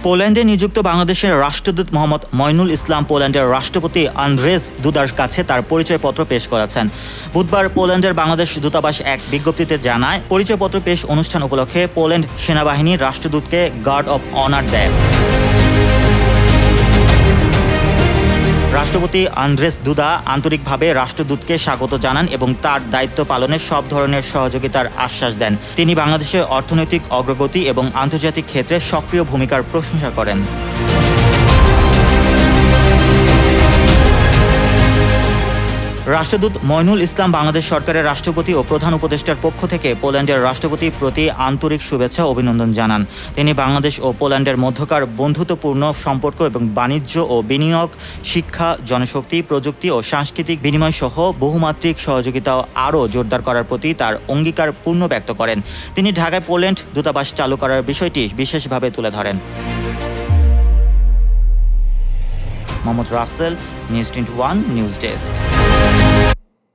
পোল্যান্ডে নিযুক্ত বাংলাদেশের রাষ্ট্রদূত মোহাম্মদ মইনুল ইসলাম পোল্যান্ডের রাষ্ট্রপতি আন্দ্রেজ দুদার কাছে তার পরিচয়পত্র পেশ করেছেন। বুধবার পোল্যান্ডের বাংলাদেশ দূতাবাস এক বিজ্ঞপ্তিতে জানায়, পরিচয়পত্র পেশ অনুষ্ঠান উপলক্ষে পোল্যান্ড সেনাবাহিনীর রাষ্ট্রদূতকে গার্ড অব অনার দেয়। রাষ্ট্রপতি আন্দ্রেজ দুদা আন্তরিকভাবে রাষ্ট্রদূতকে স্বাগত জানান এবং তার দায়িত্ব পালনে সব ধরনের সহযোগিতার আশ্বাস দেন। তিনি বাংলাদেশের অর্থনৈতিক অগ্রগতি এবং আন্তর্জাতিক ক্ষেত্রে সক্রিয় ভূমিকার প্রশংসা করেন। রাষ্ট্রদূত মইনুল ইসলাম বাংলাদেশ সরকারের রাষ্ট্রপতি ও প্রধান উপদেষ্টার পক্ষ থেকে পোল্যান্ডের রাষ্ট্রপতির প্রতি আন্তরিক শুভেচ্ছা ও অভিনন্দন জানান। তিনি বাংলাদেশ ও পোল্যান্ডের মধ্যকার বন্ধুত্বপূর্ণ সম্পর্ক এবং বাণিজ্য ও বিনিয়োগ, শিক্ষা, জনশক্তি, প্রযুক্তি ও সাংস্কৃতিক বিনিময় সহ বহুমাত্রিক সহযোগিতা আরও জোরদার করার প্রতি তার অঙ্গীকার পূর্ণ ব্যক্ত করেন। তিনি ঢাকায় পোল্যান্ড দূতাবাস চালু করার বিষয়টি বিশেষভাবে তুলে ধরেন। Mohammad Russell, news 21 news desk.